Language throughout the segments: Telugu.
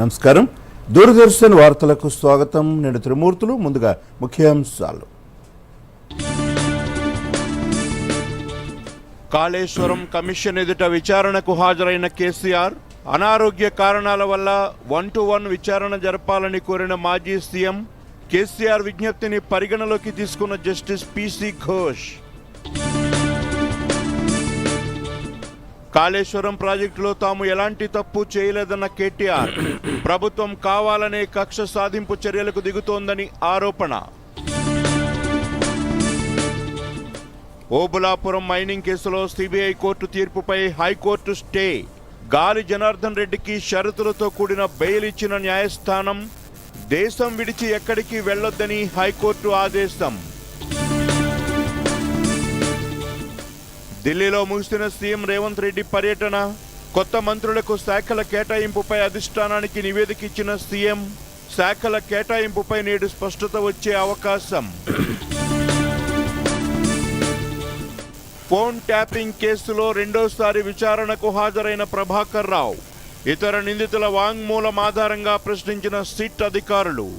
నమస్కారం. దూరదర్శన్ వార్తలకు స్వాగతం. నేను త్రిమూర్తులు. ముందుగా ముఖ్యాంశాలు. కాళేశ్వరం కమిషన్ ఎదుట విచారణకు హాజరైన కేసీఆర్ అనారోగ్య కారణాల వల్ల 1-to-1 విచారణ జరపాలని కోరిన మాజీ సీఎం. కేసీఆర్ విజ్ఞప్తిని పరిగణలోకి తీసుకున్న జస్టిస్ పీసీ ఘోష్. కాళేశ్వరం ప్రాజెక్టులో తాము ఎలాంటి తప్పు చేయలేదన్న కేటీఆర్. ప్రభుత్వం కావాలనే కక్ష సాధింపు చర్యలకు దిగుతోందని ఆరోపణ. ఓబులాపురం మైనింగ్ కేసులో సిబిఐ కోర్టు తీర్పుపై హైకోర్టు స్టే. గాలి జనార్దన్ రెడ్డికి షరతులతో కూడిన బెయిల్ ఇచ్చిన న్యాయస్థానం. దేశం విడిచి ఎక్కడికి వెళ్లొద్దని హైకోర్టు ఆదేశం. ఢిల్లీలో ముగిసిన సీఎం రేవంత్ రెడ్డి పర్యటన. కొత్త మంత్రులకు శాఖల కేటాయింపుపై అధిష్టానానికి నివేదిక ఇచ్చిన సీఎం. శాఖల కేటాయింపుపై నేడు స్పష్టత వచ్చే అవకాశం. ఫోన్ ట్యాపింగ్ కేసులో రెండోసారి విచారణకు హాజరైన ప్రభాకర్ రావు. ఇతర నిందితుల వాంగ్మూలం ఆధారంగా ప్రశ్నించిన సిట్ అధికారులు.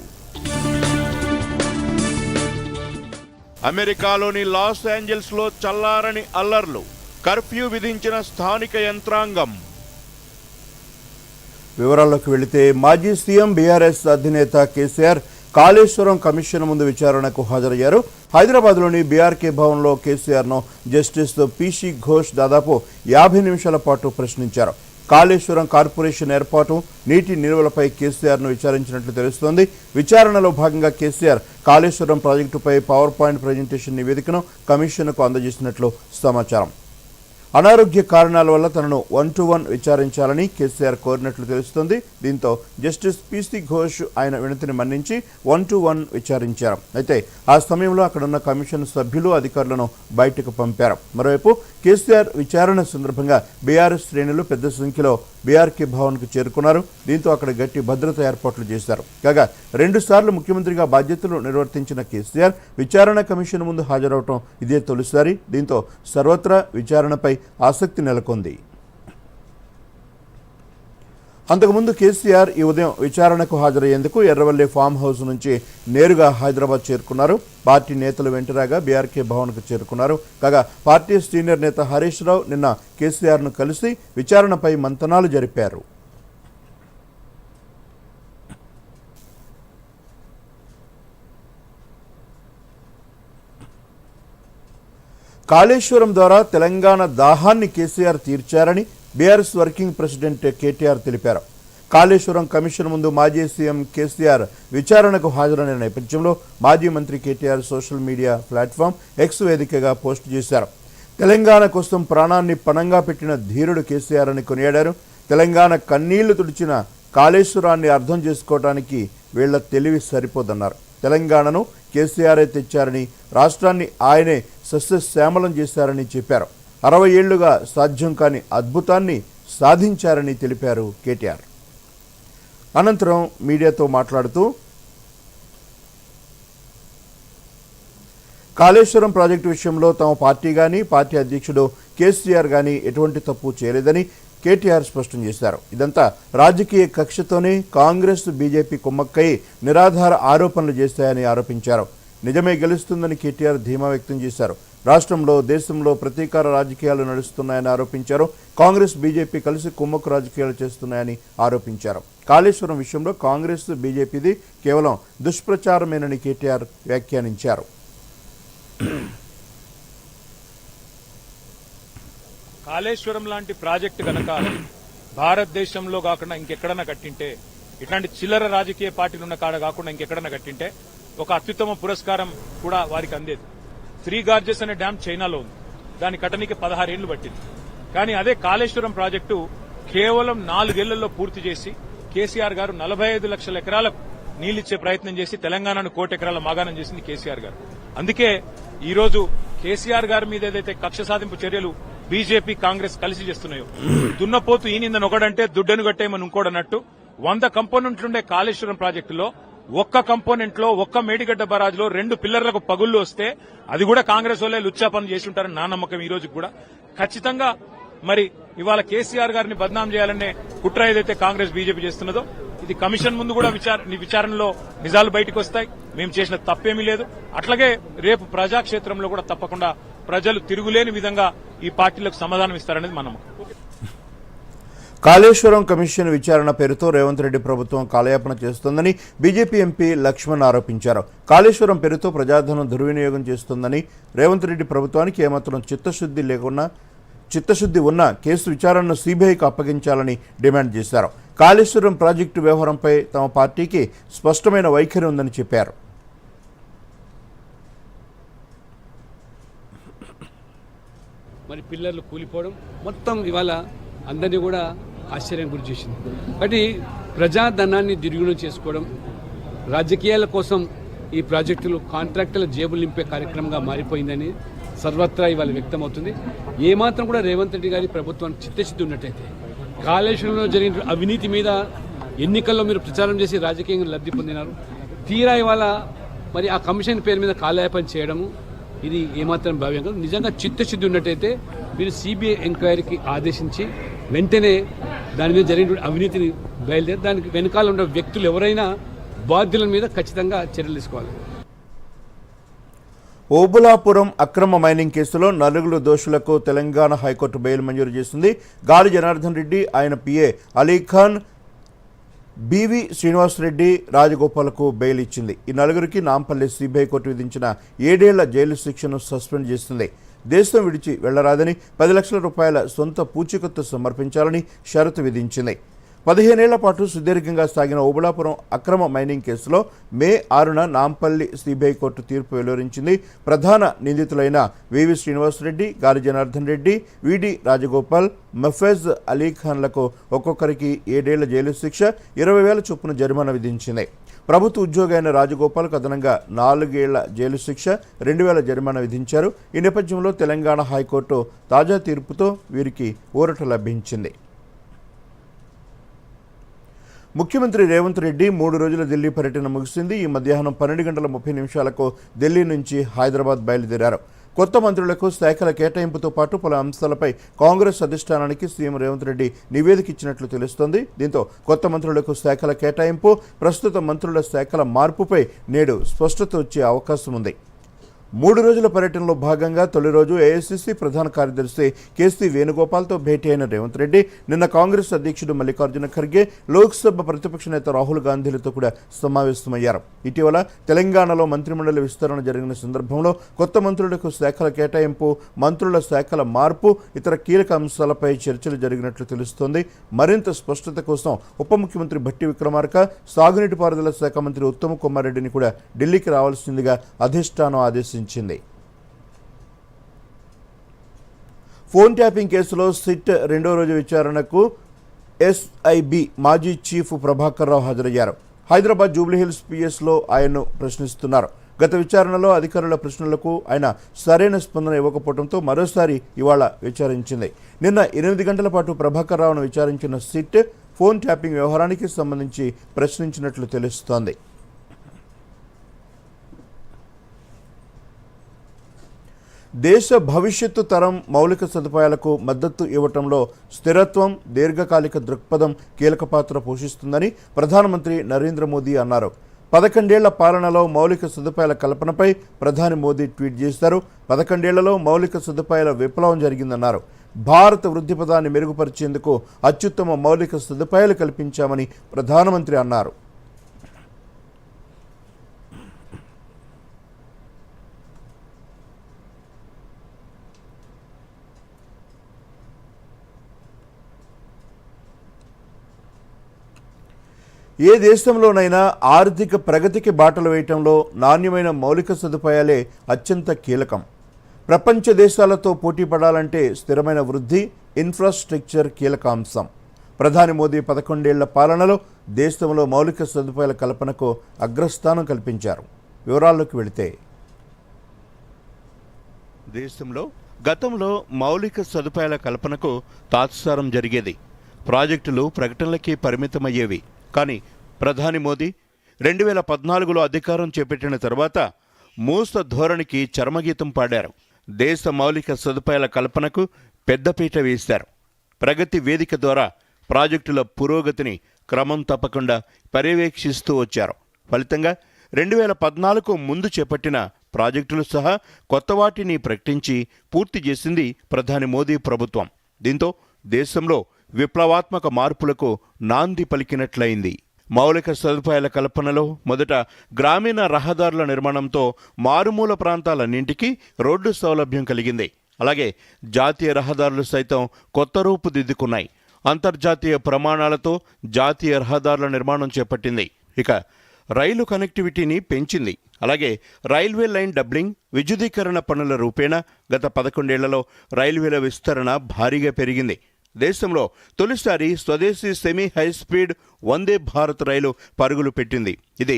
అమెరికాలోని లాస్ ఏంజల్స్ లో చల్లారని అల్లర్లు. కర్ఫ్యూ విధించిన స్థానిక యంత్రాంగం. వివరాల్లోకి వెళితే మాజీ సీఎం బీఆర్ఎస్ అధినేత కేసీఆర్ కాళేశ్వరం కమిషన్ ముందు విచారణకు హాజరయ్యారు. హైదరాబాద్లోని బీఆర్కే భవన్లో కేసీఆర్ను జస్టిస్ పీసీ ఘోష్ దాదాపు 50 నిమిషాల పాటు ప్రశ్నించారు. కాళేశ్వరం కార్పొరేషన్ ఏర్పాటు, నీటి నిల్వలపై కేసీఆర్ను విచారించినట్లు తెలుస్తోంది. విచారణలో భాగంగా కేసీఆర్ కాళేశ్వరం ప్రాజెక్టుపై పవర్ పాయింట్ ప్రజెంటేషన్ నివేదికను కమిషన్కు అందజేసినట్లు సమాచారం. అనారోగ్య కారణాల వల్ల తనను 1-to-1 విచారించాలని కేసీఆర్ కోరినట్లు తెలుస్తోంది. దీంతో జస్టిస్ పీసీ ఘోష్ ఆయన వినతిని మన్నించి 1-to-1 విచారించారు. అయితే ఆ సమయంలో అక్కడున్న కమిషన్ సభ్యులు అధికారులను బయటకు పంపారు. మరోవైపు కేసీఆర్ విచారణ సందర్భంగా బీఆర్ఎస్ శ్రేణులు పెద్ద సంఖ్యలో బీఆర్కే భవన్కు చేరుకున్నారు. దీంతో అక్కడ గట్టి భద్రతా ఏర్పాట్లు చేశారు. కాగా 2 సార్లు ముఖ్యమంత్రిగా బాధ్యతలు నిర్వర్తించిన కేసీఆర్ విచారణ కమిషన్ ముందు హాజరవటం ఇదే తొలిసారి. దీంతో సర్వత్రా విచారణపై ఆసక్తి నెలకొంది. అంతకుముందు కేసీఆర్ ఈ ఉదయం విచారణకు హాజరయ్యేందుకు ఎర్రవల్లి ఫామ్ హౌస్ నుంచి నేరుగా హైదరాబాద్ చేరుకున్నారు. పార్టీ నేతలు వెంటరాగా బీఆర్కే భవన్కు చేరుకున్నారు. కాగా పార్టీ సీనియర్ నేత హరీష్ రావు నిన్న కేసీఆర్ను కలిసి విచారణపై మంతనాలు జరిపారు. కాళేశ్వరం ద్వారా తెలంగాణ దాహాన్ని కేసీఆర్ తీర్చారని బీఆర్ఎస్ వర్కింగ్ ప్రెసిడెంట్ కేటీఆర్ తెలిపారు. కాళేశ్వరం కమిషన్ ముందు మాజీ సీఎం కేసీఆర్ విచారణకు హాజరైన నేపథ్యంలో మాజీ మంత్రి KTR social media platform X వేదికగా పోస్టు చేశారు. తెలంగాణ కోసం ప్రాణాన్ని పణంగా పెట్టిన ధీరుడు కేసీఆర్ అని కొనియాడారు. తెలంగాణ కన్నీళ్లు తుడిచిన కాళేశ్వరాన్ని అర్థం చేసుకోవడానికి వీళ్ల తెలివి సరిపోదన్నారు. తెలంగాణను కేసీఆరే తెచ్చారని, రాష్ట్రాన్ని ఆయనే సస్యశ్యామలం చేశారని చెప్పారు. 60 ఏళ్లుగా సాధ్యం కాని అద్భుతాన్ని సాధించారని తెలిపారు కేటీఆర్. అనంతరం మీడియాతో మాట్లాడుతూ కాళేశ్వరం ప్రాజెక్టు విషయంలో తమ పార్టీ కానీ పార్టీ అధ్యక్షుడు కేసీఆర్ కానీ ఎటువంటి తప్పు చేయలేదని కేటీఆర్ స్పష్టం చేశారు. ఇదంతా రాజకీయ కక్షతోనే కాంగ్రెస్ బీజేపీ కుమ్మక్కై నిరాధార ఆరోపణలు చేశాయని ఆరోపించారు. నిజమే గెలుస్తుందని కేటీఆర్ ధీమా వ్యక్తం చేశారు. రాష్ట్రంలో దేశంలో ప్రతీకార రాజకీయాలు నడుస్తున్నాయని ఆరోపించారు. కాంగ్రెస్ బీజేపీ కలిసి కుమ్మక్కు రాజకీయాలు చేస్తున్నాయని ఆరోపించారు. కాళేశ్వరం విషయంలో కాంగ్రెస్ బీజేపీది కేవలం దుష్ప్రచారమేనని కేటీఆర్ వ్యాఖ్యానించారు. కాళేశ్వరం లాంటి ప్రాజెక్టు కనుక భారతదేశంలో కాకుండా ఇంకెక్కడన్నా కట్టింటే, ఇట్లాంటి చిల్లర రాజకీయ పార్టీలు ఉన్న కాడ కాకుండా ఇంకెక్కడన్నా కట్టింటే ఒక అత్యుత్తమ పురస్కారం కూడా వారికి అందేది. 3 గార్జెస్ అనే డ్యాం చైనాలో ఉంది. దాన్ని కట్టడానికి 16 ఏళ్లు పట్టింది. కానీ అదే కాళేశ్వరం ప్రాజెక్టు కేవలం 4 ఏళ్లలో పూర్తి చేసి కేసీఆర్ గారు 45 లక్షల ఎకరాలకు నీళ్లిచ్చే ప్రయత్నం చేసి తెలంగాణను 1 కోటి ఎకరాల మాగాణం చేసింది కేసీఆర్ గారు. అందుకే ఈ రోజు కేసీఆర్ గారి మీద ఏదైతే కక్ష సాధింపు చర్యలు బీజేపీ కాంగ్రెస్ కలిసి చేస్తున్నాయో, దున్నపోతు ఈ నిందని ఒకడంటే దుడ్డను కట్టేయమని ఇంకోడన్నట్టు 100 కంపోనెంట్లుండే కాళేశ్వరం ప్రాజెక్టులో ఒక్క కంపోనెంట్ లో ఒక్క మేడిగడ్డ బరాజ్ లో 2 పిల్లర్లకు పగుళ్లు వస్తే అది కూడా కాంగ్రెస్ వాళ్ళే లుచ్చా పని చేసి ఉంటారని నా నమ్మకం. ఈ రోజు కూడా ఖచ్చితంగా మరి ఇవాళ కేసీఆర్ గారిని బద్నాం చేయాలనే కుట్ర ఏదైతే కాంగ్రెస్ బీజేపీ చేస్తున్నదో ఇది కమిషన్ ముందు కూడా విచారణలో నిజాలు బయటకు వస్తాయి. మేము చేసిన తప్పేమీ లేదు. అట్లాగే రేపు ప్రజాక్షేత్రంలో కూడా తప్పకుండా ప్రజలు తిరుగులేని విధంగా ఈ పార్టీలకు సమాధానం ఇస్తారనేది మన నమ్మకం. కాళేశ్వరం కమిషన్ విచారణ పేరుతో రేవంత్ రెడ్డి ప్రభుత్వం కాలయాపన చేస్తోందని బీజేపీ ఎంపీ లక్ష్మణ్ ఆరోపించారు. కాళేశ్వరం పేరుతో ప్రజాధనం దుర్వినియోగం చేస్తోందని, రేవంత్ రెడ్డి ప్రభుత్వానికి ఏమాత్రం చిత్తశుద్ధి ఉన్న కేసు విచారణను సీబీఐకి అప్పగించాలని డిమాండ్ చేశారు. కాళేశ్వరం ప్రాజెక్టు వ్యవహారంపై తమ పార్టీకి స్పష్టమైన వైఖరి ఉందని చెప్పారు. మరి పిల్లర్లు కూలిపోవడం మొత్తం ఇవాళ అందరినీ కూడా ఆశ్చర్యం గురి చేసింది. కాబట్టి ప్రజాధనాన్ని దుర్వినియోగం చేసుకోవడం, రాజకీయాల కోసం ఈ ప్రాజెక్టులు కాంట్రాక్టుల జేబులు నింపే కార్యక్రమంగా మారిపోయిందని సర్వత్రా ఇవాళ వ్యక్తమవుతుంది. ఏమాత్రం కూడా రేవంత్ రెడ్డి గారి ప్రభుత్వానికి చిత్తశుద్ధి ఉన్నట్టయితే కాళేశ్వరంలో జరిగిన అవినీతి మీద ఎన్నికల్లో మీరు ప్రచారం చేసి రాజకీయంగా లబ్ధి పొందినారు. తీరా ఇవాళ మరి ఆ కమిషన్ పేరు మీద కాలయాపన చేయడము ఇది ఏమాత్రం భావ్యం కాదు. నిజంగా చిత్తశుద్ధి ఉన్నట్టయితే మీరు సిబిఐ ఎంక్వైరీకి ఆదేశించి వెంటనే దాని మీద జరిగిన అవినీతిని బయలుదేరి దానికి వెనకాల ఉన్న వ్యక్తులు ఎవరైనా బాధ్యుల మీద ఖచ్చితంగా చర్యలు తీసుకోవాలి. ఓబులాపురం అక్రమ మైనింగ్ కేసులో 4 దోషులకు తెలంగాణ హైకోర్టు బెయిల్ మంజూరు చేసింది. గాలి జనార్దన్ రెడ్డి, ఆయన పిఏ అలీఖాన్, బివి శ్రీనివాసరెడ్డి, రాజగోపాల్కు బెయిల్ ఇచ్చింది. ఈ 4కి నాంపల్లి సిబిఐ కోర్టు విధించిన 7 ఏళ్ల జైలు శిక్షను సస్పెండ్ చేస్తుంది. దేశం విడిచి వెళ్లరాదని 10 లక్షల రూపాయల సొంత పూచీకత్తు సమర్పించాలని షరతు విధించింది. 15 ఏళ్ల పాటు సుదీర్ఘంగా సాగిన ఓబులాపురం అక్రమ మైనింగ్ కేసులో మే 6న నాంపల్లి సిబిఐ కోర్టు తీర్పు వెలువరించింది. ప్రధాన నిందితులైన వివి శ్రీనివాసరెడ్డి, గాలి జనార్దన్ రెడ్డి, విడి రాజగోపాల్, మఫేజ్ అలీఖాన్లకు ఒక్కొక్కరికి 7 ఏళ్ల జైలు శిక్ష, 20,000 చొప్పున జరిమానా విధించింది. ప్రభుత్వ ఉద్యోగి అయిన రాజగోపాల్కు అదనంగా 4 ఏళ్ల జైలు శిక్ష, 2,000 జరిమానా విధించారు. ఈ నేపథ్యంలో తెలంగాణ హైకోర్టు తాజా తీర్పుతో వీరికి ఊరట లభించింది. ముఖ్యమంత్రి రేవంత్ రెడ్డి 3 రోజుల ఢిల్లీ పర్యటన ముగిసింది. ఈ మధ్యాహ్నం 12:30 ఢిల్లీ నుంచి హైదరాబాద్ బయలుదేరారు. కొత్త మంత్రులకు శాఖల కేటాయింపుతో పాటు పలు అంశాలపై కాంగ్రెస్ అధిష్టానానికి సీఎం రేవంత్ రెడ్డి నివేదిక ఇచ్చినట్లు తెలుస్తోంది. దీంతో కొత్త మంత్రులకు శాఖల కేటాయింపు, ప్రస్తుత మంత్రుల శాఖల మార్పుపై నేడు స్పష్టత వచ్చే అవకాశం ఉంది. 3 రోజుల పర్యటనలో భాగంగా తొలి రోజు ఏఐసీసీ ప్రధాన కార్యదర్శి కేసీ వేణుగోపాల్తో భేటీ అయిన రేవంత్ రెడ్డి నిన్న కాంగ్రెస్ అధ్యక్షుడు మల్లికార్జున ఖర్గే, లోక్సభ ప్రతిపక్ష నేత రాహుల్ గాంధీలతో కూడా సమావేశమయ్యారు. ఇటీవల తెలంగాణలో మంత్రిమండలి విస్తరణ జరిగిన సందర్భంలో కొత్త మంత్రులకు శాఖల కేటాయింపు, మంత్రుల శాఖల మార్పు, ఇతర కీలక అంశాలపై చర్చలు జరిగినట్లు తెలుస్తోంది. మరింత స్పష్టత కోసం ఉప ముఖ్యమంత్రి భట్టి విక్రమార్క, సాగునీటిపారుదల శాఖ మంత్రి ఉత్తమ్ కుమార్ రెడ్డిని కూడా ఢిల్లీకి రావాల్సిందిగా అధిష్టానం ఆదేశించింది. ఫోన్ ట్యాపింగ్ కేసులో సిట్ 2వ రోజు విచారణకు ఎస్ఐబి మాజీ చీఫ్ ప్రభాకర్ రావు హాజరయ్యారు. హైదరాబాద్ జూబ్లీహిల్స్ పిఎస్లో ఆయన్ను ప్రశ్నిస్తున్నారు. గత విచారణలో అధికారుల ప్రశ్నలకు ఆయన సరైన స్పందన ఇవ్వకపోవడంతో మరోసారి ఇవాళ విచారించింది. నిన్న 8 గంటల పాటు ప్రభాకర్ రావును విచారించిన సిట్ ఫోన్ ట్యాపింగ్ వ్యవహారానికి సంబంధించి ప్రశ్నించినట్లు తెలుస్తోంది. దేశ భవిష్యత్తు తరం మౌలిక సదుపాయాలకు మద్దతు ఇవ్వటంలో స్థిరత్వం, దీర్ఘకాలిక దృక్పథం కీలక పాత్ర పోషిస్తుందని ప్రధానమంత్రి నరేంద్ర మోదీ అన్నారు. 11 ఏళ్ల పాలనలో మౌలిక సదుపాయాల కల్పనపై ప్రధాని మోదీ ట్వీట్ చేశారు. 11 ఏళ్లలో మౌలిక సదుపాయాల విప్లవం జరిగిందన్నారు. భారత వృద్ధి పదాన్ని మెరుగుపరిచేందుకు అత్యుత్తమ మౌలిక సదుపాయాలు కల్పించామని ప్రధానమంత్రి అన్నారు. ఏ దేశంలోనైనా ఆర్థిక ప్రగతికి బాటలు వేయటంలో నాణ్యమైన మౌలిక సదుపాయాలే అత్యంత కీలకం. ప్రపంచ దేశాలతో పోటీ పడాలంటే స్థిరమైన వృద్ధి, ఇన్ఫ్రాస్ట్రక్చర్ కీలక అంశం. ప్రధాని మోదీ 11 ఏళ్ల పాలనలో దేశంలో మౌలిక సదుపాయాల కల్పనకు అగ్రస్థానం కల్పించారు. వివరాల్లోకి వెళితే, దేశంలో గతంలో మౌలిక సదుపాయాల కల్పనకు తాత్సారం జరిగేది. ప్రాజెక్టులు ప్రకటనలకే పరిమితమయ్యేవి. కానీ ప్రధాని మోదీ 2014లో అధికారం చేపట్టిన తర్వాత మూస ధోరణికి చర్మగీతం పాడారు. దేశ మౌలిక సదుపాయాల కల్పనకు పెద్దపీట వేశారు. ప్రగతి వేదిక ద్వారా ప్రాజెక్టుల పురోగతిని క్రమం తప్పకుండా పర్యవేక్షిస్తూ వచ్చారు. ఫలితంగా 2014 ముందు చేపట్టిన ప్రాజెక్టులు సహా కొత్త వాటిని ప్రకటించి పూర్తి చేసింది ప్రధాని మోదీ ప్రభుత్వం. దీంతో దేశంలో విప్లవాత్మక మార్పులకు నాంది పలికినట్లయింది. మౌలిక సదుపాయాల కల్పనలో మొదట గ్రామీణ రహదారుల నిర్మాణంతో మారుమూల ప్రాంతాలన్నింటికీ రోడ్డు సౌలభ్యం కలిగింది. అలాగే జాతీయ రహదారులు సైతం కొత్త రూపుదిద్దుకున్నాయి. అంతర్జాతీయ ప్రమాణాలతో జాతీయ రహదారుల నిర్మాణం చేపట్టింది. ఇక రైలు కనెక్టివిటీని పెంచింది. అలాగే రైల్వే లైన్ డబ్లింగ్, విద్యుదీకరణ పనుల రూపేణా గత 11 ఏళ్లలో రైల్వేల విస్తరణ భారీగా పెరిగింది. దేశంలో తొలిసారి స్వదేశీ సెమీ హైస్పీడ్ వందే భారత్ రైలు పరుగులు పెట్టింది. ఇది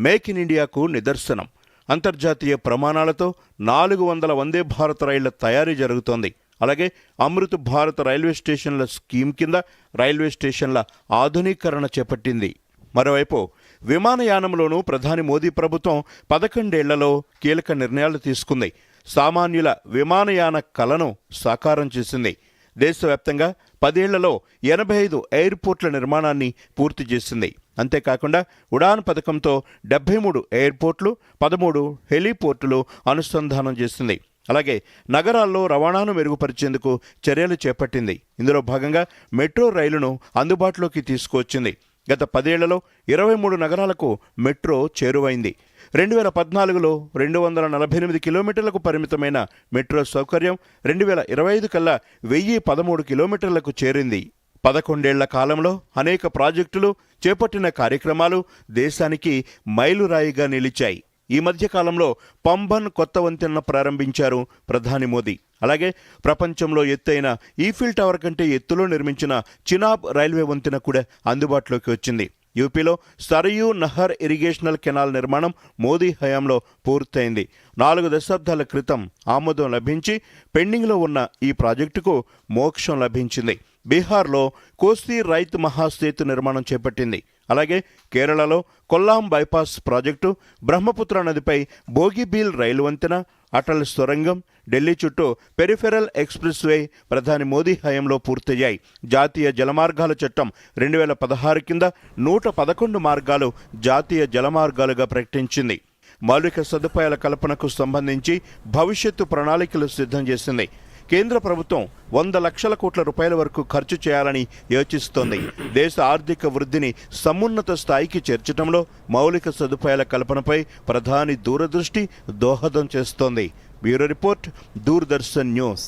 మేక్ ఇన్ ఇండియాకు నిదర్శనం. అంతర్జాతీయ ప్రమాణాలతో 400 వందే భారత్ రైళ్ల తయారీ జరుగుతోంది. అలాగే అమృత్ భారత్ రైల్వే స్టేషన్ల స్కీమ్ కింద రైల్వే స్టేషన్ల ఆధునీకరణ చేపట్టింది. మరోవైపు విమానయానంలోనూ ప్రధాని మోదీ ప్రభుత్వం 11 ఏళ్లలో కీలక నిర్ణయాలు తీసుకుంది. సామాన్యుల విమానయాన కలను సాకారం చేసింది. దేశవ్యాప్తంగా 10 ఏళ్లలో 85 ఎయిర్పోర్ట్ల నిర్మాణాన్ని పూర్తి చేసింది. అంతేకాకుండా ఉడాన్ పథకంతో 73 ఎయిర్పోర్ట్లు, 13 హెలీపోర్టులు అనుసంధానం చేసింది. అలాగే నగరాల్లో రవాణాను మెరుగుపరిచేందుకు చర్యలు చేపట్టింది. ఇందులో భాగంగా మెట్రో రైలును అందుబాటులోకి తీసుకువచ్చింది. గత 10 ఏళ్లలో 23 నగరాలకు మెట్రో చేరువైంది. 2014లో 248 కిలోమీటర్లకు పరిమితమైన మెట్రో సౌకర్యం 2025 కల్లా 1013 కిలోమీటర్లకు చేరింది. 11 ఏళ్ల కాలంలో అనేక ప్రాజెక్టులు, చేపట్టిన కార్యక్రమాలు దేశానికి మైలురాయిగా నిలిచాయి. ఈ మధ్య కాలంలో పంబన్ కొత్త వంతెన ప్రారంభించారు ప్రధాని మోదీ. అలాగే ప్రపంచంలో ఎత్తైన ఈఫిల్ టవర్ కంటే ఎత్తులో నిర్మించిన చినాబ్ రైల్వే వంతెన కూడా అందుబాటులోకి వచ్చింది. యూపీలో సరయూ నహర్ ఇరిగేషనల్ కెనాల్ నిర్మాణం మోదీ హయాంలో పూర్తయింది. 4 దశాబ్దాల క్రితం ఆమోదం లభించి పెండింగ్లో ఉన్న ఈ ప్రాజెక్టుకు మోక్షం లభించింది. బీహార్లో కోసి రైత్ మహాసేతు నిర్మాణం చేపట్టింది. అలాగే కేరళలో కొల్లాం బైపాస్ ప్రాజెక్టు, బ్రహ్మపుత్ర నదిపై బోగిబీల్ రైలు వంతెన, అటల్ సొరంగం, ఢిల్లీ చుట్టూ పెరిఫెరల్ ఎక్స్ప్రెస్ వే ప్రధాని మోదీ హయాంలో పూర్తయ్యాయి. జాతీయ జలమార్గాల చట్టం 2016 కింద 111 మార్గాలు జాతీయ జలమార్గాలుగా ప్రకటించింది. మౌలిక సదుపాయాల కల్పనకు సంబంధించి భవిష్యత్తు ప్రణాళికలు సిద్ధం చేసింది. కేంద్ర ప్రభుత్వం 100 లక్షల కోట్ల రూపాయల వరకు ఖర్చు చేయాలని యోచిస్తోంది. దేశ ఆర్థిక వృద్ధిని సమున్నత స్థాయికి చేర్చడంలో మౌలిక సదుపాయాల కల్పనపై ప్రధాని దూరదృష్టి దోహదం చేస్తోంది. Bureau report, Doordarshan news.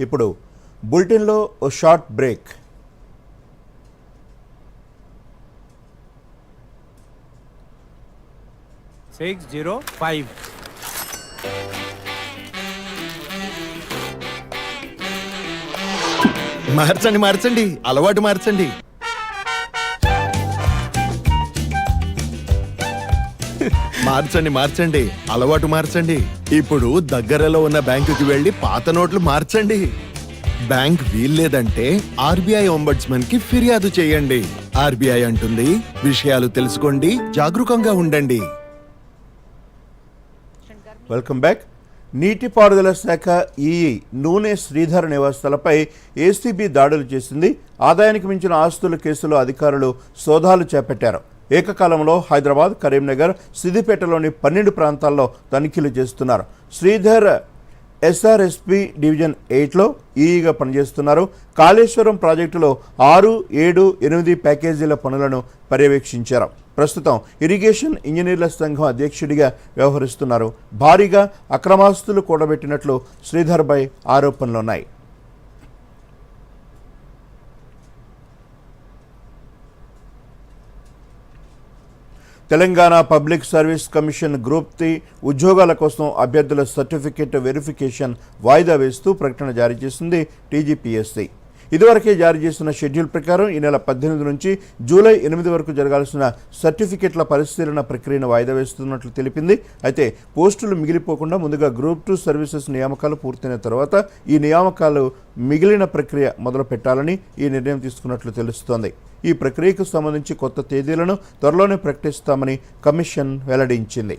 ఇప్పుడు బులెటిన్లో ఓ షార్ట్ బ్రేక్. మార్చండి, అలవాటు మార్చండి. మార్చండి, అలవాటు మార్చండి. ఇప్పుడు దగ్గరలో ఉన్న బ్యాంకుకి వెళ్లి పాత నోట్లు మార్చండి. బ్యాంక్ వీల్లేదంటే ఆర్బీఐ ఒంబడ్స్మన్ కి ఫిర్యాదు చేయండి. ఆర్బీఐ అంటుంది, విషయాలు తెలుసుకోండి, జాగరూకంగా ఉండండి. Welcome back. నీటిపారుదల శాఖ ఈఈ నూనె శ్రీధర్ నివాసాలపై ఏసీబీ దాడులు చేసింది. ఆదాయానికి మించిన ఆస్తుల కేసులో అధికారులు సోదాలు చేపట్టారు. ఏకకాలంలో హైదరాబాద్, కరీంనగర్, సిద్దిపేటలోని 12 ప్రాంతాల్లో తనిఖీలు చేస్తున్నారు. శ్రీధర్ ఎస్ఆర్ఎస్పీ డివిజన్ 8లో ఈఈగా పనిచేస్తున్నారు. కాళేశ్వరం ప్రాజెక్టులో 6, 7, 8 ప్యాకేజీల పనులను పర్యవేక్షించారు. ప్రస్తుతం ఇరిగేషన్ ఇంజనీర్ల సంఘం అధ్యక్షుడిగా వ్యవహరిస్తున్నారు. భారీగా అక్రమాస్తులు కూడబెట్టినట్లు శ్రీధర్పై ఆరోపణలున్నాయి. Telangana Public Service Commission Group 3 ఉద్యోగాల కోసం అభ్యర్థుల సర్టిఫికేట్ వెరిఫికేషన్ వాయిదా వేస్తూ ప్రకటన జారీ చేసింది టీజీపీఎస్సీ. ఇదివరకే జారీ చేసిన షెడ్యూల్ ప్రకారం ఈ నెల 18 నుంచి జూలై 8 వరకు జరగాల్సిన సర్టిఫికెట్ల పరిశీలన ప్రక్రియను వాయిదా వేస్తున్నట్లు తెలిపింది. అయితే పోస్టులు మిగిలిపోకుండా ముందుగా గ్రూప్ 2 సర్వీసెస్ నియామకాలు పూర్తయిన తర్వాత ఈ నియామకాలు మిగిలిన ప్రక్రియ మొదలు పెట్టాలని ఈ నిర్ణయం తీసుకున్నట్లు తెలుస్తోంది. ఈ ప్రక్రియకు సంబంధించి కొత్త తేదీలను త్వరలోనే ప్రకటిస్తామని కమిషన్ వెల్లడించింది.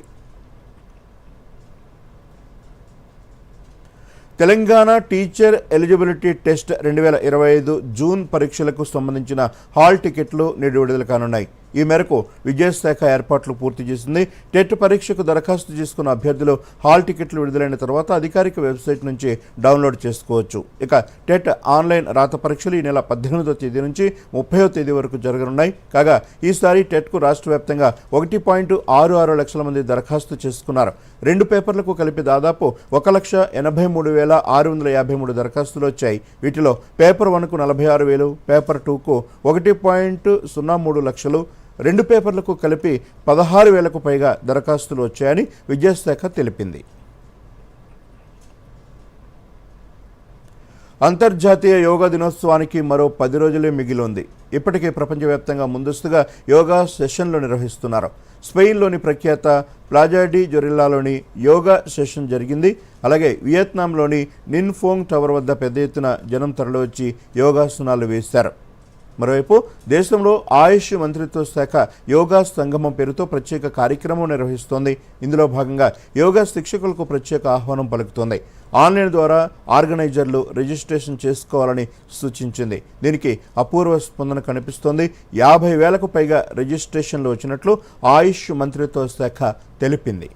Telangana teacher eligibility test 2025 June పరీక్షలకు సంబంధించిన హాల్ టికెట్లు నేడు విడుదల కానున్నాయి. ఈ మేరకు విద్యాశాఖ ఏర్పాట్లు పూర్తి చేసింది. టెట్ పరీక్షకు దరఖాస్తు చేసుకున్న అభ్యర్థులు హాల్ టికెట్లు విడుదలైన తర్వాత అధికారిక వెబ్సైట్ నుంచి డౌన్లోడ్ చేసుకోవచ్చు. ఇక టెట్ ఆన్లైన్ రాత పరీక్షలు ఈ నెల 18వ తేదీ నుంచి 30వ తేదీ వరకు జరగనున్నాయి. కాగా ఈసారి టెట్కు రాష్ట్ర వ్యాప్తంగా 1.66 లక్షల మంది దరఖాస్తు చేసుకున్నారు. 2 పేపర్లకు కలిపి దాదాపు 1,83,653 దరఖాస్తులు వచ్చాయి. వీటిలో పేపర్ 1కు 46,000, పేపర్ 2కు 1.03 లక్షలు, 2 పేపర్లకు కలిపి 16,000కు పైగా దరఖాస్తులు వచ్చాయని విద్యాశాఖ తెలిపింది. అంతర్జాతీయ యోగా దినోత్సవానికి మరో 10 రోజులే మిగిలి ఉంది. ఇప్పటికే ప్రపంచవ్యాప్తంగా ముందస్తుగా యోగా సెషన్లు నిర్వహిస్తున్నారు. స్పెయిన్లోని ప్రఖ్యాత ప్లాజా డి జొరిల్లాలోని యోగా సెషన్ జరిగింది. అలాగే వియత్నాంలోని నిన్ఫోంగ్ టవర్ వద్ద పెద్ద ఎత్తున జనం తరలివచ్చి యోగాసనాలు వేశారు. మరోవైపు దేశంలో ఆయుష్ మంత్రిత్వ శాఖ యోగా సంగమం పేరుతో ప్రత్యేక కార్యక్రమం నిర్వహిస్తోంది. ఇందులో భాగంగా యోగా శిక్షకులకు ప్రత్యేక ఆహ్వానం పలుకుతోంది. ఆన్లైన్ ద్వారా ఆర్గనైజర్లు రిజిస్ట్రేషన్ చేసుకోవాలని సూచించింది. దీనికి అపూర్వ స్పందన కనిపిస్తోంది. 50,000కు పైగా రిజిస్ట్రేషన్లు వచ్చినట్లు ఆయుష్ మంత్రిత్వ శాఖ తెలిపింది.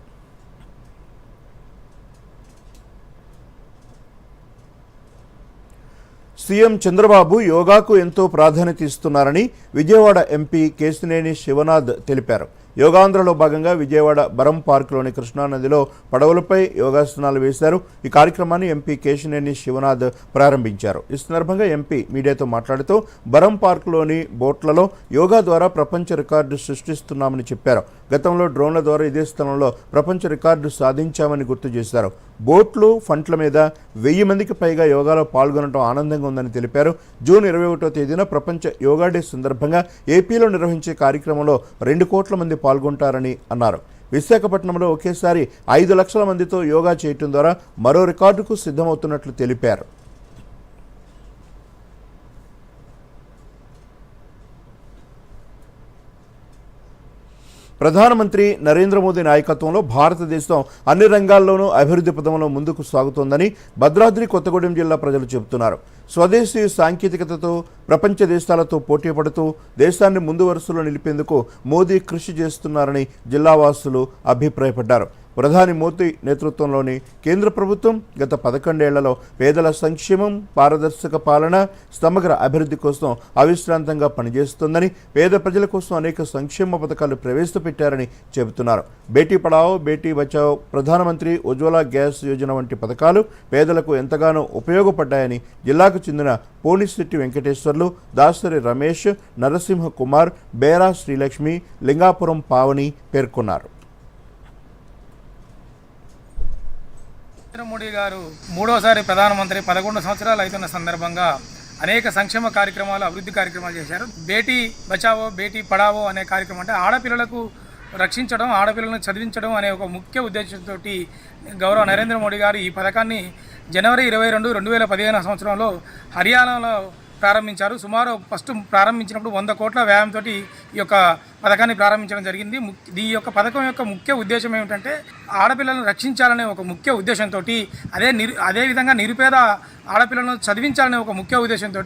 సీఎం చంద్రబాబు యోగాకు ఎంతో ప్రాధాన్యత ఇస్తున్నారని విజయవాడ ఎంపీ కేశినేని శివనాథ్ తెలిపారు. యోగాంధ్రలో భాగంగా విజయవాడ బరం పార్కులోని కృష్ణానదిలో పడవలపై యోగాసనాలు వేశారు. ఈ కార్యక్రమాన్ని ఎంపీ కేశినేని శివనాథ్ ప్రారంభించారు. ఈ సందర్భంగా ఎంపీ మీడియాతో మాట్లాడుతూ బరం పార్కులోని బోట్లలో యోగా ద్వారా ప్రపంచ రికార్డు సృష్టిస్తున్నామని చెప్పారు. గతంలో డ్రోన్ల ద్వారా ఇదే స్థలంలో ప్రపంచ రికార్డు సాధించామని గుర్తు చేశారు. బోట్లు, ఫంట్ల మీద 1000 మందికి పైగా యోగాలో పాల్గొనడం ఆనందంగా ఉందని తెలిపారు. జూన్ 21వ తేదీన ప్రపంచ యోగా డే సందర్భంగా ఏపీలో నిర్వహించే కార్యక్రమంలో 2 కోట్ల మంది పాల్గొంటారని అన్నారు. విశాఖపట్నంలో ఒకేసారి 5 లక్షల మందితో యోగా చేయటం ద్వారా మరో రికార్డుకు సిద్ధమవుతున్నట్లు తెలిపారు. ప్రధానమంత్రి నరేంద్ర మోదీ నాయకత్వంలో భారతదేశం అన్ని రంగాల్లోనూ అభివృద్ధి పథంలో ముందుకు సాగుతోందని భద్రాద్రి కొత్తగూడెం జిల్లా ప్రజలు చెబుతున్నారు. స్వదేశీ సాంకేతికతతో ప్రపంచ దేశాలతో పోటీ పడుతూ దేశాన్ని ముందు వరుసలో నిలిపేందుకు మోదీ కృషి చేస్తున్నారని జిల్లావాసులు అభిప్రాయపడ్డారు. ప్రధాని మోదీ నేతృత్వంలోని కేంద్ర ప్రభుత్వం గత 11 ఏళ్లలో పేదల సంక్షేమం, పారదర్శక పాలన, సమగ్ర అభివృద్ధి కోసం అవిశ్రాంతంగా పనిచేస్తోందని, పేద ప్రజల కోసం అనేక సంక్షేమ పథకాలు ప్రవేశపెట్టారని చెబుతున్నారు. బేటీ పడావో, బేటీ బచావో, ప్రధానమంత్రి ఉజ్వల గ్యాస్ యోజన వంటి పథకాలు పేదలకు ఎంతగానో ఉపయోగపడ్డాయని జిల్లాకు చెందిన పోనిశెట్టి వెంకటేశ్వర్లు, దాసరి రమేష్, నరసింహ కుమార్, బేరా శ్రీలక్ష్మి, లింగాపురం పావని పేర్కొన్నారు. నరేంద్ర మోడీ గారు 3వసారి ప్రధానమంత్రి 11 సంవత్సరాలు అవుతున్న సందర్భంగా అనేక సంక్షేమ కార్యక్రమాలు, అభివృద్ధి కార్యక్రమాలు చేశారు. బేటీ బచావో, బేటీ పడావో అనే కార్యక్రమం అంటే ఆడపిల్లలకు రక్షించడం, ఆడపిల్లలను చదివించడం అనే ఒక ముఖ్య ఉద్దేశంతో గౌరవ నరేంద్ర మోడీ గారు ఈ పథకాన్ని జనవరి 22, 2015 సంవత్సరంలో హర్యానాలో ప్రారంభించారు. సుమారు ఫస్ట్ ప్రారంభించినప్పుడు 100 కోట్ల వ్యయంతో ఈ యొక్క పథకాన్ని ప్రారంభించడం జరిగింది. ఈ యొక్క పథకం యొక్క ముఖ్య ఉద్దేశం ఏమిటంటే ఆడపిల్లలను రక్షించాలనే ఒక ముఖ్య ఉద్దేశంతో, అదేవిధంగా నిరుపేద ఆడపిల్లలను చదివించాలనే ఒక ముఖ్య ఉద్దేశంతో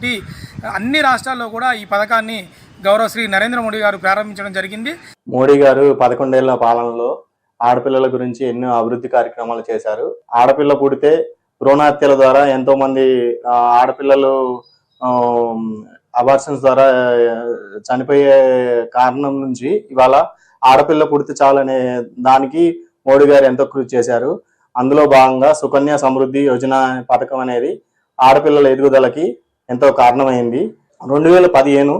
అన్ని రాష్ట్రాల్లో కూడా ఈ పథకాన్ని గౌరవ శ్రీ నరేంద్ర మోడీ గారు ప్రారంభించడం జరిగింది. మోడీ గారు 11 ఏళ్ల పాలనలో ఆడపిల్లల గురించి ఎన్నో అభివృద్ధి కార్యక్రమాలు చేశారు. ఆడపిల్ల పుడితే భ్రూణహత్యల ద్వారా ఎంతో మంది ఆడపిల్లలు అబార్షన్స్ ద్వారా చనిపోయే కారణం నుంచి ఇవాళ ఆడపిల్ల పుడితే చాలనే దానికి మోడీ గారు ఎంతో కృషి చేశారు. అందులో భాగంగా సుకన్య సమృద్ధి యోజన పథకం అనేది ఆడపిల్లల ఎదుగుదలకి ఎంతో కారణమైంది. 2015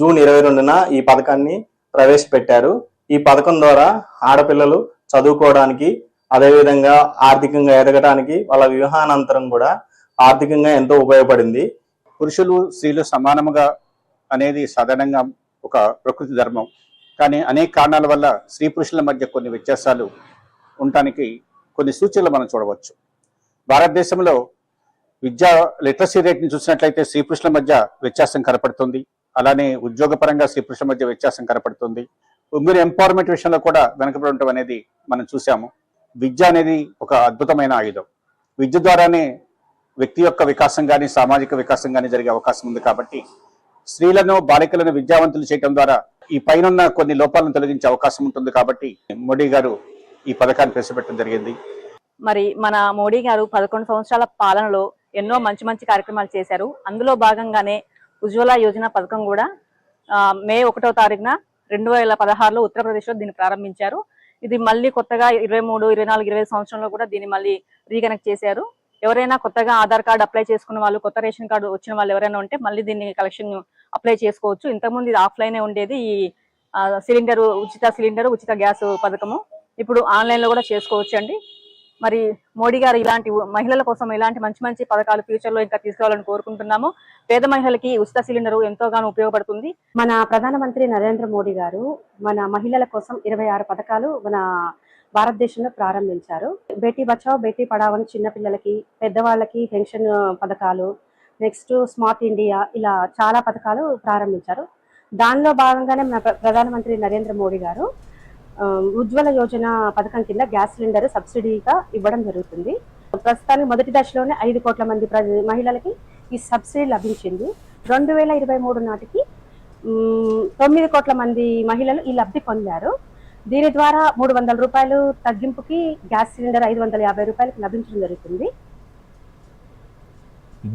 జూన్ 22న ఈ పథకాన్ని ప్రవేశపెట్టారు. ఈ పథకం ద్వారా ఆడపిల్లలు చదువుకోవడానికి, అదేవిధంగా ఆర్థికంగా ఎదగడానికి, వాళ్ళ వివాహానంతరం కూడా ఆర్థికంగా ఎంతో ఉపయోగపడింది. పురుషులు స్త్రీలు సమానముగా అనేది సాధారణంగా ఒక ప్రకృతి ధర్మం. కానీ అనేక కారణాల వల్ల స్త్రీ పురుషుల మధ్య కొన్ని వ్యత్యాసాలు ఉండటానికి కొన్ని సూచనలు మనం చూడవచ్చు. భారతదేశంలో విద్యా లిటరసీ రేట్ని చూసినట్లయితే స్త్రీ పురుషుల మధ్య వ్యత్యాసం కనపడుతుంది. అలానే ఉద్యోగపరంగా స్త్రీ పురుషుల మధ్య వ్యత్యాసం కనపడుతుంది. ఉమెన్ ఎంపవర్మెంట్ విషయంలో కూడా వెనకబడి ఉండటం అనేది మనం చూసాము. విద్య అనేది ఒక అద్భుతమైన ఆయుధం. విద్య ద్వారానే వ్యక్తి యొక్క వికాసం కానీ సామాజిక వికాసం కానీ జరిగే అవకాశం ఉంది. కాబట్టి స్త్రీలను బాలికలను విద్యావంతులు చేయడం ద్వారా ఈ పైన కొన్ని లోపాలను తొలగించే అవకాశం ఉంటుంది. కాబట్టి మోడీ గారు ఈ పథకాన్ని ప్రవేశపెట్టడం జరిగింది. మరి మన మోడీ గారు 11 సంవత్సరాల పాలనలో ఎన్నో మంచి మంచి కార్యక్రమాలు చేశారు. అందులో భాగంగానే ఉజ్వల యోజన పథకం కూడా మే 1వ తారీఖున 2016లో ఉత్తరప్రదేశ్లో దీన్ని ప్రారంభించారు. ఇది మళ్ళీ కొత్తగా 23, 24, 25 సంవత్సరంలో కూడా దీన్ని మళ్ళీ రీకనెక్ట్ చేశారు. ఎవరైనా కొత్తగా ఆధార్ కార్డు అప్లై చేసుకున్న వాళ్ళు, కొత్త రేషన్ కార్డు వచ్చిన వాళ్ళు ఎవరైనా ఉంటే మళ్ళీ దీన్ని కలెక్షన్ అప్లై చేసుకోవచ్చు. ఇంతకుముందు ఇది ఆఫ్లైనే ఉండేది. ఈ ఉచిత గ్యాస్ పథకము ఇప్పుడు ఆన్లైన్లో కూడా చేసుకోవచ్చు అండి. మరి మోడీ గారు ఇలాంటి మహిళల కోసం ఇలాంటి మంచి మంచి పథకాలు ఫ్యూచర్లో ఇంకా తీసుకురావాలని కోరుకుంటున్నాము. పేద మహిళలకి ఉచిత సిలిండర్ ఎంతోగానో ఉపయోగపడుతుంది. మన ప్రధానమంత్రి నరేంద్ర మోడీ గారు మన మహిళల కోసం 26 పథకాలు మన భారతదేశంలో ప్రారంభించారు. బేటీ బచావ్ బేటీ పడావ్ అని చిన్నపిల్లలకి, పెద్దవాళ్ళకి పెన్షన్ పథకాలు, నెక్స్ట్ స్మార్ట్ ఇండియా, ఇలా చాలా పథకాలు ప్రారంభించారు. దానిలో భాగంగానే మన ప్రధానమంత్రి నరేంద్ర మోడీ గారు ఉజ్వల యోజన పథకం కింద గ్యాస్ సిలిండర్ సబ్సిడీగా ఇవ్వడం జరుగుతుంది. ప్రస్తుతానికి మొదటి దశలోనే 5 కోట్ల మంది మహిళలకి ఈ సబ్సిడీ లభించింది. 2023 నాటికి 9 కోట్ల మంది మహిళలు ఈ లబ్ధి పొందారు. దీని ద్వారా 300 రూపాయలు తగ్గింపుకి గ్యాస్ సిలిండర్ 550 రూపాయలకు లభించడం జరుగుతుంది.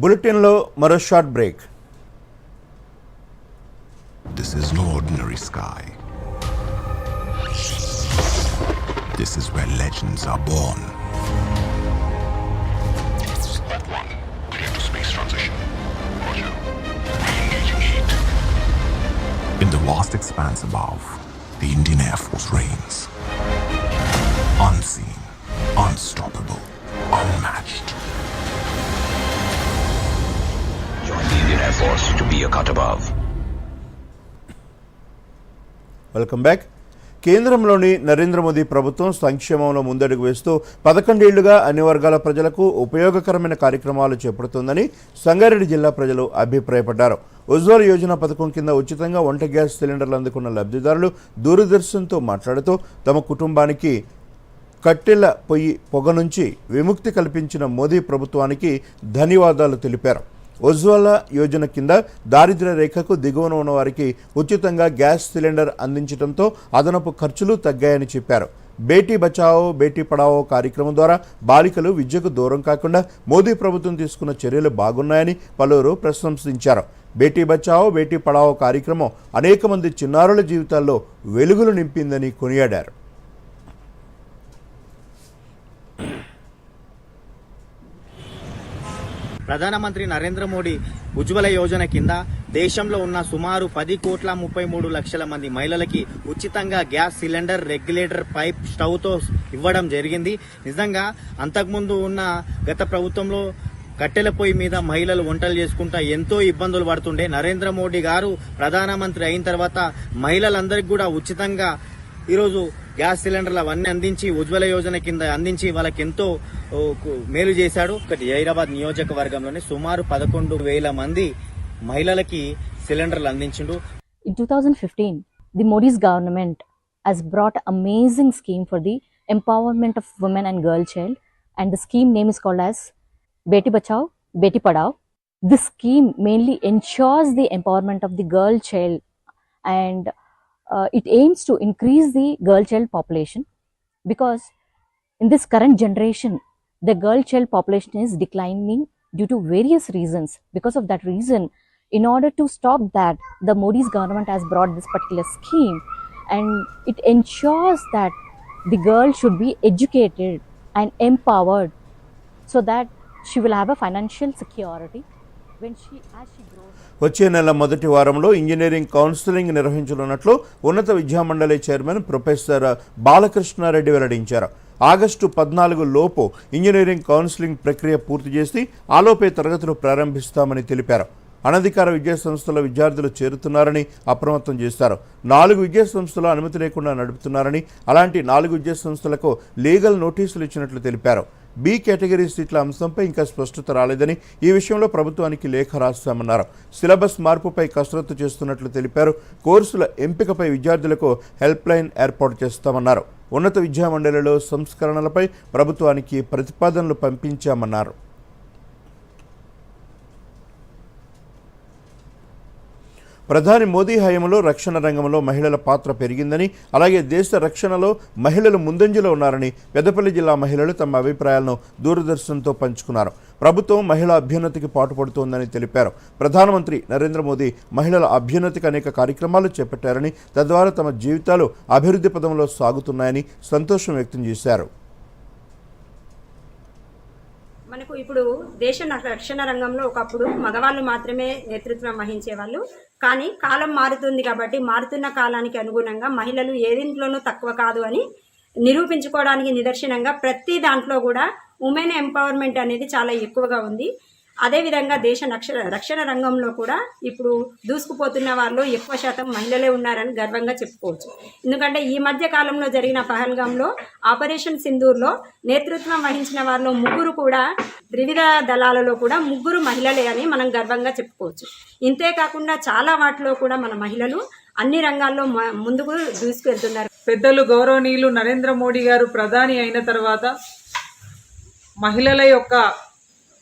బులెటిన్లో మరో short break. This is no ordinary sky. This is where legends are born. Squad 1, clear to space transition. Roger. Re-engaging heat. In the vast expanse above, the Indian Air Force reigns. Unseen, unstoppable, unmatched. Join the Indian Air Force to be a cut above. Welcome back. కేంద్రంలోని నరేంద్ర మోదీ ప్రభుత్వం సంక్షేమంలో ముందడుగు వేస్తూ 11 ఏళ్లుగా అన్ని వర్గాల ప్రజలకు ఉపయోగకరమైన కార్యక్రమాలు చేపడుతోందని సంగారెడ్డి జిల్లా ప్రజలు అభిప్రాయపడ్డారు. ఉజ్వల యోజన పథకం కింద ఉచితంగా వంట గ్యాస్ సిలిండర్లు అందుకున్న లబ్ధిదారులు దూరదర్శన్తో మాట్లాడుతూ తమ కుటుంబానికి కట్టెల పొయ్యి పొగ నుంచి విముక్తి కల్పించిన మోదీ ప్రభుత్వానికి ధన్యవాదాలు తెలిపారు. ఉజ్వల యోజన కింద దారిద్ర్య రేఖకు దిగువన ఉన్న వారికి ఉచితంగా గ్యాస్ సిలిండర్ అందించడంతో అదనపు ఖర్చులు తగ్గాయని చెప్పారు. బేటీ బచావో బేటీ పడావో కార్యక్రమం ద్వారా బాలికలు విద్యకు దూరం కాకుండా మోదీ ప్రభుత్వం తీసుకున్న చర్యలు బాగున్నాయని పలువురు ప్రశంసించారు. బేటీ బచావో బేటీ పడావో కార్యక్రమం అనేక మంది చిన్నారుల జీవితాల్లో వెలుగులు నింపిందని కొనియాడారు. ప్రధానమంత్రి నరేంద్ర మోడీ ఉజ్వల యోజన కింద దేశంలో ఉన్న సుమారు 10,33,00,000 మంది మహిళలకి ఉచితంగా గ్యాస్ సిలిండర్, రెగ్యులేటర్, పైప్, స్టవ్తో ఇవ్వడం జరిగింది. నిజంగా అంతకుముందు ఉన్న గత ప్రభుత్వంలో కట్టెల పొయ్యి మీద మహిళలు వంటలు చేసుకుంటా ఎంతో ఇబ్బందులు పడుతుండే. నరేంద్ర మోడీ గారు ప్రధానమంత్రి అయిన తర్వాత మహిళలందరికీ కూడా ఉచితంగా ఈరోజు గ్యాస్ సిలిండర్లు అవన్నీ అందించి ఉజ్వల యోజన కింద అందించి వాళ్ళకి ఎంతో మేలు చేశాడు. హైదరాబాద్ నియోజకవర్గంలోనే సుమారు 11,000 మంది మహిళలకి సిలిండర్లు అందించిండు. In 2015, the Modi's government has brought amazing scheme for the empowerment of women and girl child, and the scheme name is called as Beti Bachao, Beti Padhao. This scheme mainly ensures the empowerment of the girl child, and it aims to increase the girl child population, because in this current generation the girl child population is declining due to various reasons. Because of that reason, in order to stop that, the Modi's government has brought this particular scheme, and it ensures that the girl should be educated and empowered so that she will have a financial security when she grows. వచ్చే నెల మొదటి వారంలో ఇంజనీరింగ్ కౌన్సిలింగ్ నిర్వహించనున్నట్లు ఉన్నత విద్యామండలి చైర్మన్ ప్రొఫెసర్ బాలకృష్ణారెడ్డి వెల్లడించారు. ఆగస్టు 14 లోపు ఇంజనీరింగ్ కౌన్సిలింగ్ ప్రక్రియ పూర్తి చేసి ఆలోపే తరగతులు ప్రారంభిస్తామని తెలిపారు. అనధికార విద్యాసంస్థల విద్యార్థులు చేరుతున్నారని అప్రమత్తం చేశారు. 4 విద్యాసంస్థలు అనుమతి లేకుండా నడుపుతున్నారని, అలాంటి 4 విద్యాసంస్థలకు లీగల్ నోటీసులు ఇచ్చినట్లు తెలిపారు. బి కేటగిరీ సీట్ల అంశంపై ఇంకా స్పష్టత రాలేదని, ఈ విషయంలో ప్రభుత్వానికి లేఖ రాస్తామన్నారు. సిలబస్ మార్పుపై కసరత్తు చేస్తున్నట్లు తెలిపారు. కోర్సుల ఎంపికపై విద్యార్థులకు హెల్ప్ లైన్ ఏర్పాటు చేస్తామన్నారు. ఉన్నత విద్యా మండలిలో సంస్కరణలపై ప్రభుత్వానికి ప్రతిపాదనలు పంపించామన్నారు. ప్రధాని మోదీ హయాంలో రక్షణ రంగంలో మహిళల పాత్ర పెరిగిందని, అలాగే దేశ రక్షణలో మహిళలు ముందంజలో ఉన్నారని పెద్దపల్లి జిల్లా మహిళలు తమ అభిప్రాయాలను దూరదర్శన్తో పంచుకున్నారు. ప్రభుత్వం మహిళా అభ్యున్నతికి పాటుపడుతోందని తెలిపారు. ప్రధానమంత్రి నరేంద్ర మోదీ మహిళల అభ్యున్నతికి అనేక కార్యక్రమాలు చేపట్టారని, తద్వారా తమ జీవితాలు అభివృద్ధి పదంలో సాగుతున్నాయని సంతోషం వ్యక్తం చేశారు. మనకు ఇప్పుడు దేశ రక్షణ రంగంలో ఒకప్పుడు మగవాళ్ళు మాత్రమే నేతృత్వం వహించేవాళ్ళు. కానీ కాలం మారుతుంది కాబట్టి మారుతున్న కాలానికి అనుగుణంగా మహిళలు ఏదింట్లోనూ తక్కువ కాదు అని నిరూపించుకోవడానికి నిదర్శనంగా ప్రతి దాంట్లో కూడా ఉమెన్ ఎంపవర్మెంట్ అనేది చాలా ఎక్కువగా ఉంది. అదేవిధంగా దేశ రక్షణ రంగంలో కూడా ఇప్పుడు దూసుకుపోతున్న వాళ్ళు ఎక్కువ శాతం మహిళలే ఉన్నారని గర్వంగా చెప్పుకోవచ్చు. ఎందుకంటే ఈ మధ్య కాలంలో జరిగిన పహల్గాంలో ఆపరేషన్ సింధూర్లో నేతృత్వం వహించిన వాళ్ళు ముగ్గురు కూడా త్రివిధ దళాలలో కూడా ముగ్గురు మహిళలే అని మనం గర్వంగా చెప్పుకోవచ్చు. ఇంతేకాకుండా చాలా వాటిలో కూడా మన మహిళలు అన్ని రంగాల్లో ముందుకు దూసుకెళ్తున్నారు. పెద్దలు గౌరవనీయులు నరేంద్ర మోడీ గారు ప్రధాని అయిన తర్వాత మహిళల యొక్క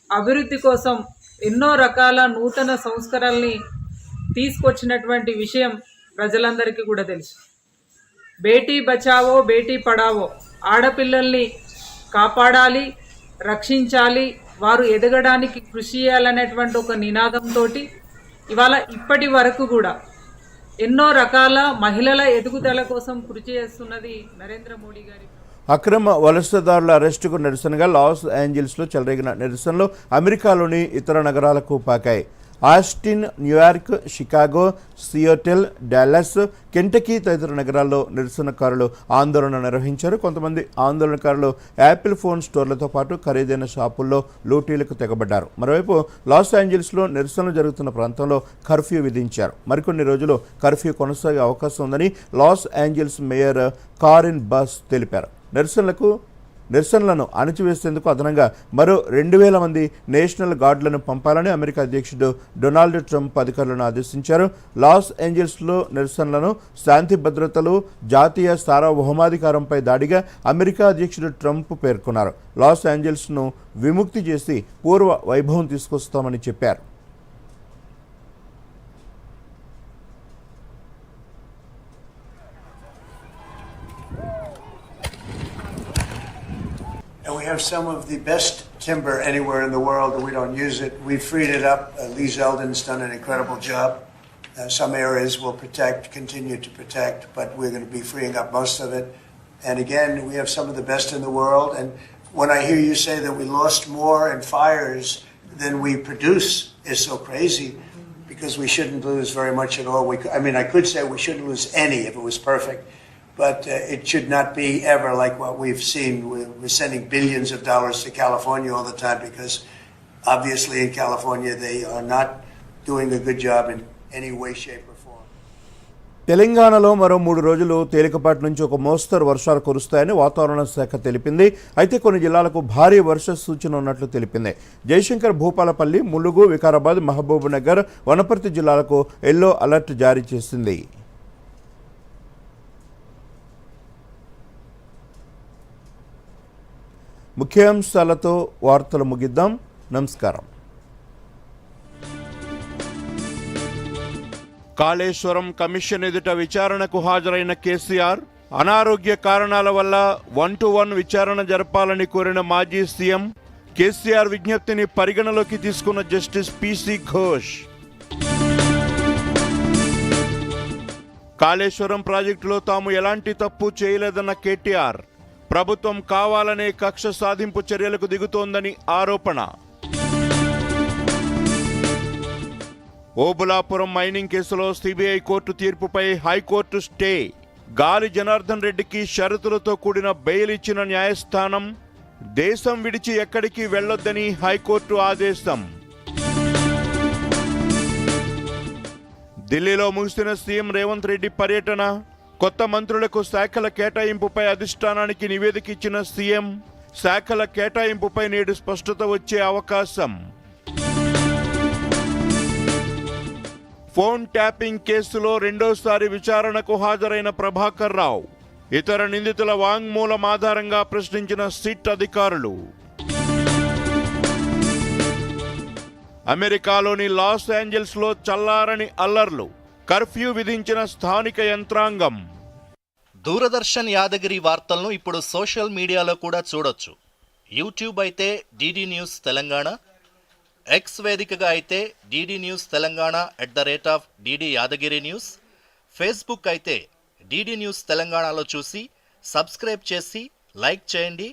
అభివృద్ధి కోసం ఎన్నో రకాల నూతన సంస్కరణల్ని తీసుకొచ్చినటువంటి విషయం ప్రజలందరికీ కూడా తెలుసు. బేటీ బచావో బేటీ పడావో, ఆడపిల్లల్ని కాపాడాలి, రక్షించాలి, వారు ఎదగడానికి కృషి చేయాలనేటువంటి ఒక నినాదంతో ఇవాళ ఇప్పటి వరకు కూడా ఎన్నో రకాల మహిళల ఎదుగుదల కోసం కృషి చేస్తున్నది నరేంద్ర మోడీ గారి. అక్రమ వలసదారుల అరెస్టుకు నిరసనగా లాస్ ఏంజల్స్లో చెలరేగిన నిరసనలు అమెరికాలోని ఇతర నగరాలకు పాకాయి. Austin, New York, Chicago, Seattle, Dallas, Kentucky తదితర నగరాల్లో నిరసనకారులు ఆందోళన నిర్వహించారు. కొంతమంది ఆందోళనకారులు యాపిల్ ఫోన్ స్టోర్లతో పాటు ఖరీదైన షాపుల్లో లూటీలకు తెగబడ్డారు. మరోవైపు లాస్ ఏంజల్స్లో నిరసనలు జరుగుతున్న ప్రాంతంలో కర్ఫ్యూ విధించారు. మరికొన్ని రోజులు కర్ఫ్యూ కొనసాగే అవకాశం ఉందని లాస్ ఏంజల్స్ మేయర్ కారిన్ బాస్ తెలిపారు. నిరసనలను అణచివేసేందుకు అదనంగా మరో 2,000 మంది నేషనల్ గార్డులను పంపాలని అమెరికా అధ్యక్షుడు డొనాల్డ్ ట్రంప్ అధికారులను ఆదేశించారు. లాస్ ఏంజల్స్లో నిరసనలను శాంతి భద్రతలు, జాతీయ సార్వభౌమాధికారంపై దాడిగా అమెరికా అధ్యక్షుడు ట్రంప్ పేర్కొన్నారు. లాస్ ఏంజల్స్ను విముక్తి చేసి పూర్వ వైభవం తీసుకొస్తామని చెప్పారు. And we have some of the best timber anywhere in the world, and we don't use it. We've freed it up. Lee Zeldin's done an incredible job. Some areas will continue to protect, but we're going to be freeing up most of it. And again, we have some of the best in the world. And when I hear you say that we lost more in fires than we produce, is so crazy, because we shouldn't lose very much at all. I could say we shouldn't lose any if it was perfect. But it should not be ever like what we've seen. We're sending billions of dollars to California all the time because obviously in California they are not doing a good job in any way, shape or form. తెలంగాణలో మరో 3 రోజులు తేలికపాటి నుంచి ఒక మోస్తరు వర్షాలు కురుస్తాయని వాతావరణ శాఖ తెలిపింది. అయితే కొన్ని జిల్లాలకు భారీ వర్ష సూచన ఉన్నట్లు తెలిపింది. జయశంకర్, భూపాలపల్లి, ములుగు, వికారాబాద్, మహబూబ్ నగర్, వనపర్తి జిల్లాలకు ఎల్లో అలర్ట్ జారీ చేసింది. ముఖ్యాంశాలతో వార్తలు ముగిద్దాం. నమస్కారం. కాళేశ్వరం కమిషన్ ఎదుట విచారణకు హాజరైన కేసీఆర్ అనారోగ్య కారణాల వల్ల 1-to-1 విచారణ జరపాలని కోరిన మాజీ సీఎం కేసీఆర్ విజ్ఞప్తిని పరిగణలోకి తీసుకున్న జస్టిస్ పీసీ ఘోష్. కాళేశ్వరం ప్రాజెక్టులో తాము ఎలాంటి తప్పు చేయలేదన్న కేటీఆర్ ప్రభుత్వం కావాలనే కక్ష సాధింపు చర్యలకు దిగుతోందని ఆరోపణ. ఓబులాపురం మైనింగ్ కేసులో సిబిఐ కోర్టు తీర్పుపై హైకోర్టు స్టే. గాలి జనార్దన్ రెడ్డికి షరతులతో కూడిన బెయిల్ ఇచ్చిన న్యాయస్థానం దేశం విడిచి ఎక్కడికి వెళ్లొద్దని హైకోర్టు ఆదేశం. ఢిల్లీలో ముగిసిన సీఎం రేవంత్ రెడ్డి పర్యటన. కొత్త మంత్రులకు శాఖల కేటాయింపుపై అధిష్టానానికి నివేదిక ఇచ్చిన సీఎం శాఖల కేటాయింపుపై నేడు స్పష్టత వచ్చే అవకాశం. ఫోన్ ట్యాపింగ్ కేసులో రెండోసారి విచారణకు హాజరైన ప్రభాకర్ రావు ఇతర నిందితుల వాంగ్మూలం ఆధారంగా ప్రశ్నించిన సిట్ అధికారులు. అమెరికాలోని లాస్ ఏంజల్స్లో చల్లారని అల్లర్లు, కర్ఫ్యూ విధించిన స్థానిక యంత్రాంగం. దూరదర్శన్ యాదగిరి వార్తలను ఇప్పుడు సోషల్ మీడియాలో కూడా చూడొచ్చు. యూట్యూబ్ అయితే డిడి న్యూస్ తెలంగాణ, ఎక్స్ వేదికగా అయితే DD news Telangana @DD Yadagiri news, Facebook అయితే డిడి న్యూస్ తెలంగాణలో చూసి సబ్స్క్రైబ్ చేసి లైక్ చేయండి,